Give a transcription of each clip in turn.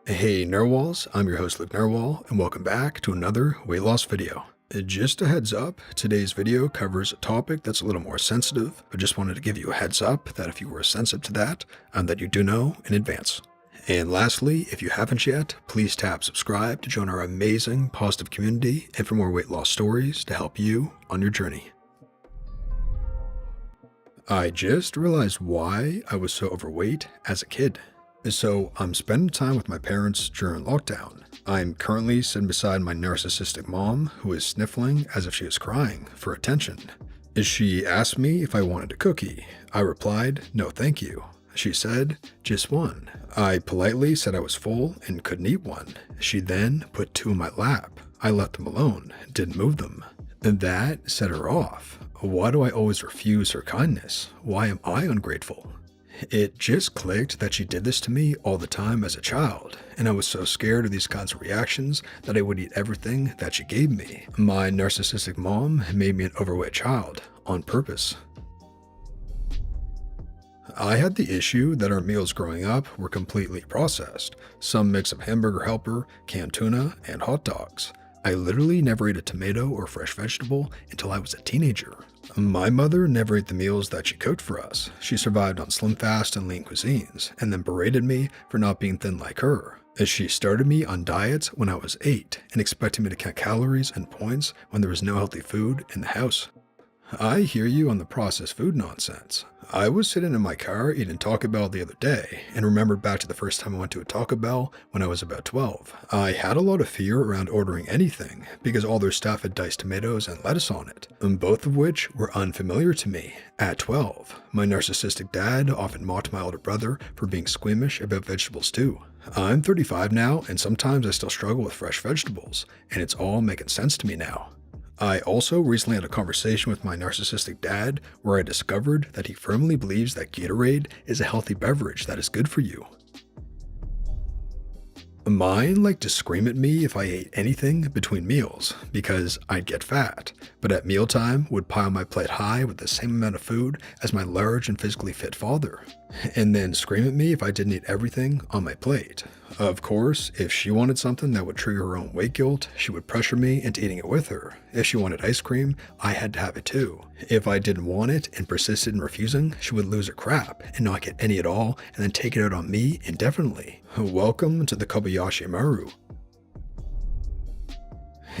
Hey Narwhals, I'm your host Luke Narwhal, and welcome back to another weight loss video. Just a heads up, today's video covers a topic that's a little more sensitive, but just wanted to give you a heads up that if you were sensitive to that, that you do know in advance. And lastly, if you haven't yet, please tap subscribe to join our amazing positive community and for more weight loss stories to help you on your journey. I just realized why I was so overweight as a kid. So I'm spending time with my parents during lockdown. I'm currently sitting beside my narcissistic mom, who is sniffling as if she is crying for attention. She asked me if I wanted a cookie. I replied, no thank you. She said, just one. I politely said I was full and couldn't eat one. She then put two in my lap. I left them alone, didn't move them. And that set her off. Why do I always refuse her kindness? Why am I ungrateful? It just clicked that she did this to me all the time as a child, and I was so scared of these kinds of reactions that I would eat everything that she gave me. My narcissistic mom made me an overweight child on purpose. I had the issue that our meals growing up were completely processed, some mix of hamburger helper, canned tuna, and hot dogs. I literally never ate a tomato or fresh vegetable until I was a teenager. My mother never ate the meals that she cooked for us. She survived on slim fast and lean cuisines, and then berated me for not being thin like her. As she started me on diets when I was 8 and expected me to count calories and points when there was no healthy food in the house. I hear you on the processed food nonsense. I was sitting in my car eating Taco Bell the other day and remembered back to the first time I went to a Taco Bell when I was about 12. I had a lot of fear around ordering anything because all their stuff had diced tomatoes and lettuce on it, both of which were unfamiliar to me. At 12, my narcissistic dad often mocked my older brother for being squeamish about vegetables too. I'm 35 now, and sometimes I still struggle with fresh vegetables, and it's all making sense to me now. I also recently had a conversation with my narcissistic dad where I discovered that he firmly believes that Gatorade is a healthy beverage that is good for you. Mine liked to scream at me if I ate anything between meals because I'd get fat, but at mealtime would pile my plate high with the same amount of food as my large and physically fit father, and then scream at me if I didn't eat everything on my plate. Of course, if she wanted something that would trigger her own weight guilt, she would pressure me into eating it with her. If she wanted ice cream, I had to have it too. If I didn't want it and persisted in refusing, she would lose her crap and not get any at all and then take it out on me indefinitely. Welcome to the Kobayashi Maru.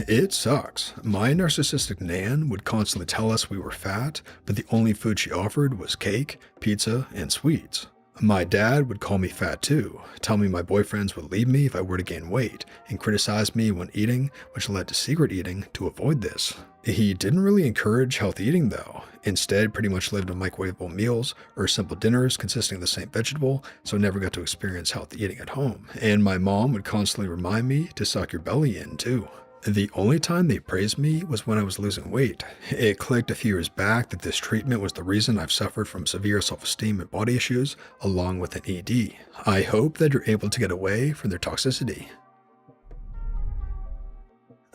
It sucks. My narcissistic nan would constantly tell us we were fat, but the only food she offered was cake, pizza, and sweets. My dad would call me fat too, tell me my boyfriends would leave me if I were to gain weight, and criticize me when eating, which led to secret eating to avoid this. He didn't really encourage healthy eating though. Instead, pretty much lived on microwavable meals or simple dinners consisting of the same vegetable, so I never got to experience healthy eating at home. And my mom would constantly remind me to suck your belly in too. The only time they praised me was when I was losing weight. It clicked a few years back that this treatment was the reason I've suffered from severe self-esteem and body issues, along with an ED. I hope that you're able to get away from their toxicity.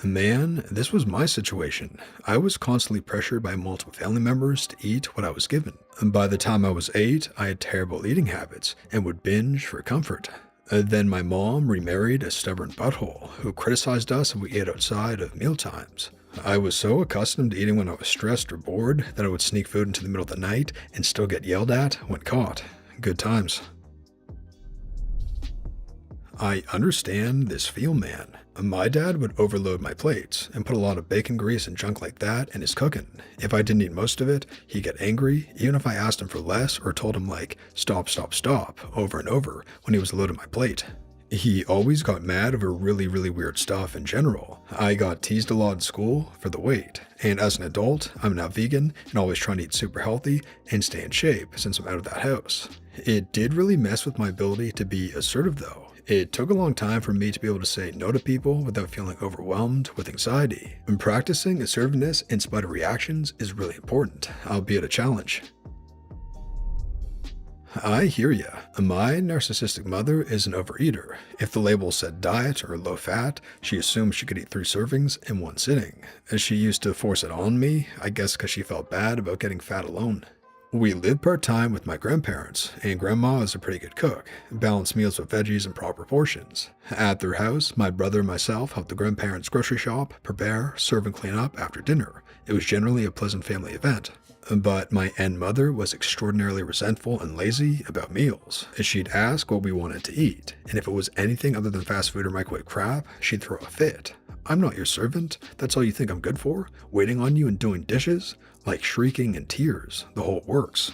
Man, this was my situation. I was constantly pressured by multiple family members to eat what I was given. And by the time I was 8, I had terrible eating habits and would binge for comfort. Then my mom remarried a stubborn butthole who criticized us if we ate outside of meal times. I was so accustomed to eating when I was stressed or bored that I would sneak food into the middle of the night and still get yelled at when caught. Good times. I understand this feel, man. My dad would overload my plates and put a lot of bacon grease and junk like that in his cooking. If I didn't eat most of it, he'd get angry, even if I asked him for less or told him like, stop, stop, stop, over and over when he was loading my plate. He always got mad over really weird stuff in general. I got teased a lot in school for the weight, and as an adult, I'm now vegan and always trying to eat super healthy and stay in shape since I'm out of that house. It did really mess with my ability to be assertive though. It took a long time for me to be able to say no to people without feeling overwhelmed with anxiety. And practicing assertiveness in spite of reactions is really important, albeit a challenge. I hear ya. My narcissistic mother is an overeater. If the label said diet or low fat, she assumed she could eat 3 servings in one sitting. As she used to force it on me, I guess because she felt bad about getting fat alone. We lived part-time with my grandparents, and grandma is a pretty good cook, balanced meals with veggies in proper portions. At their house, my brother and myself helped the grandparents grocery shop, prepare, serve, and clean up after dinner. It was generally a pleasant family event. But my aunt mother was extraordinarily resentful and lazy about meals. She'd ask what we wanted to eat, and if it was anything other than fast food or microwave crap, she'd throw a fit. "I'm not your servant. That's all you think I'm good for? Waiting on you and doing dishes?" Like shrieking in tears, the whole works.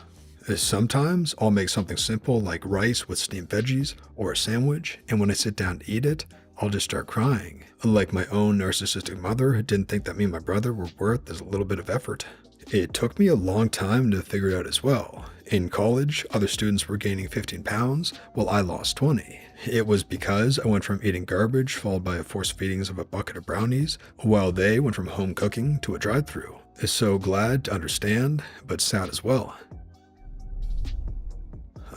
Sometimes I'll make something simple like rice with steamed veggies or a sandwich, and when I sit down to eat it, I'll just start crying. Like my own narcissistic mother didn't think that me and my brother were worth as a little bit of effort. It took me a long time to figure it out as well. In college, other students were gaining 15 pounds, while I lost 20. It was because I went from eating garbage followed by a forced feedings of a bucket of brownies, while they went from home cooking to a drive-thru. So glad to understand, but sad as well.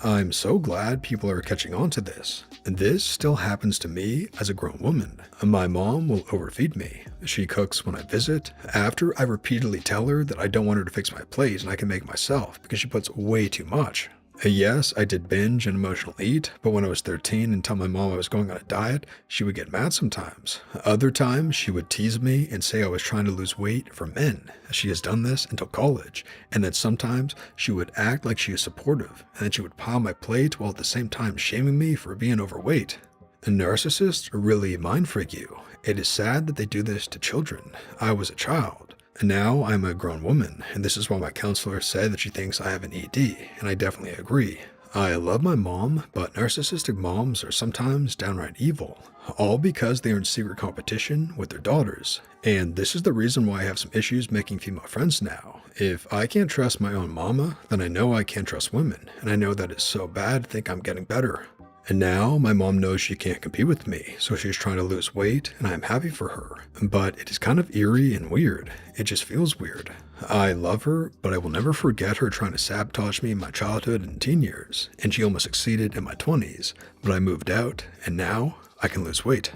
I'm so glad people are catching on to this. This still happens to me as a grown woman. My mom will overfeed me. She cooks when I visit, after I repeatedly tell her that I don't want her to fix my plate and I can make myself because she puts way too much. Yes, I did binge and emotional eat, but when I was 13 and tell my mom I was going on a diet, she would get mad sometimes. Other times, she would tease me and say I was trying to lose weight for men. She has done this until college, and then sometimes she would act like she is supportive, and then she would pile my plate while at the same time shaming me for being overweight. Narcissists really mind freak you. It is sad that they do this to children. I was a child. Now I'm a grown woman, and this is why my counselor said that she thinks I have an ED, and I definitely agree. I love my mom, but narcissistic moms are sometimes downright evil, all because they are in secret competition with their daughters. And this is the reason why I have some issues making female friends now. If I can't trust my own mama, then I know I can't trust women, and I know that it's so bad to think I'm getting better. And now my mom knows she can't compete with me, so she's trying to lose weight, and I'm happy for her. But it is kind of eerie and weird. It just feels weird. I love her, but I will never forget her trying to sabotage me in my childhood and teen years, and she almost succeeded in my 20s, but I moved out, and now I can lose weight.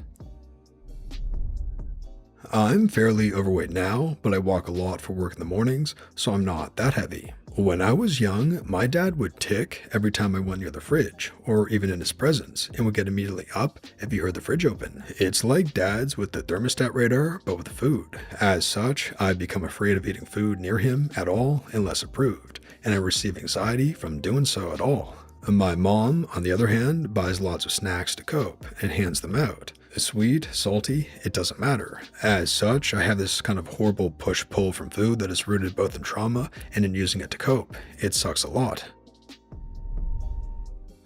I'm fairly overweight now, but I walk a lot for work in the mornings, so I'm not that heavy. When I was young, my dad would tick every time I went near the fridge, or even in his presence, and would get immediately up if he heard the fridge open. It's like dads with the thermostat radar, but with food. As such, I've become afraid of eating food near him at all unless approved, and I receive anxiety from doing so at all. My mom, on the other hand, buys lots of snacks to cope and hands them out. Sweet, salty, it doesn't matter. As such, I have this kind of horrible push-pull from food that is rooted both in trauma and in using it to cope. It sucks a lot.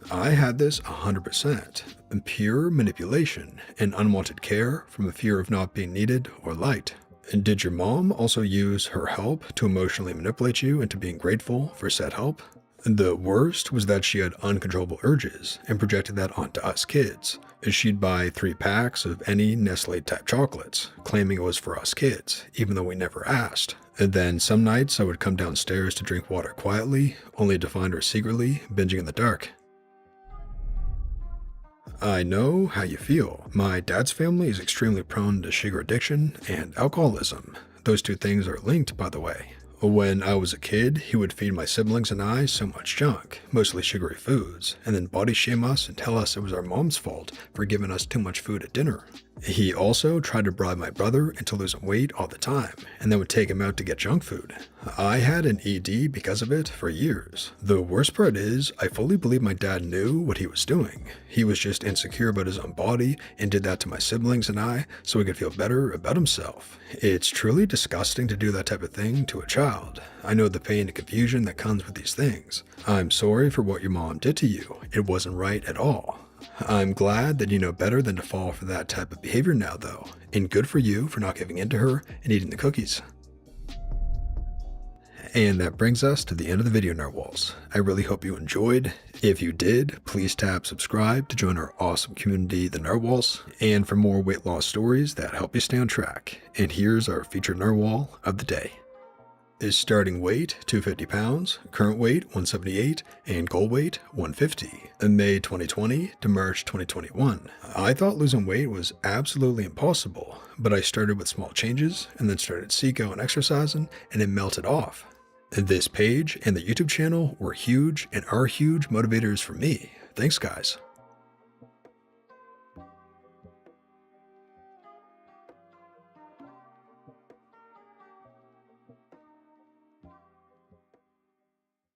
I had this 100%. Pure manipulation and unwanted care from a fear of not being needed or liked. Did your mom also use her help to emotionally manipulate you into being grateful for said help? The worst was that she had uncontrollable urges and projected that onto us kids. She'd buy 3 packs of any Nestle-type chocolates, claiming it was for us kids, even though we never asked. And then some nights I would come downstairs to drink water quietly, only to find her secretly binging in the dark. I know how you feel. My dad's family is extremely prone to sugar addiction and alcoholism. Those two things are linked, by the way. When I was a kid, he would feed my siblings and I so much junk, mostly sugary foods, and then body shame us and tell us it was our mom's fault for giving us too much food at dinner. He also tried to bribe my brother into losing weight all the time, and then would take him out to get junk food. I had an ED because of it for years. The worst part is, I fully believe my dad knew what he was doing. He was just insecure about his own body and did that to my siblings and I so he could feel better about himself. It's truly disgusting to do that type of thing to a child. I know the pain and confusion that comes with these things. I'm sorry for what your mom did to you. It wasn't right at all. I'm glad that you know better than to fall for that type of behavior now, though, and good for you for not giving in to her and eating the cookies. And that brings us to the end of the video, Narwhals. I really hope you enjoyed. If you did, please tap subscribe to join our awesome community, the Narwhals, and for more weight loss stories that help you stay on track. And here's our featured Narwhal of the day. His starting weight, 250 pounds, current weight, 178, and goal weight, 150. In May 2020 to March 2021. I thought losing weight was absolutely impossible, but I started with small changes, and then started seek out and exercising, and it melted off. This page and the YouTube channel were huge and are huge motivators for me. Thanks, guys.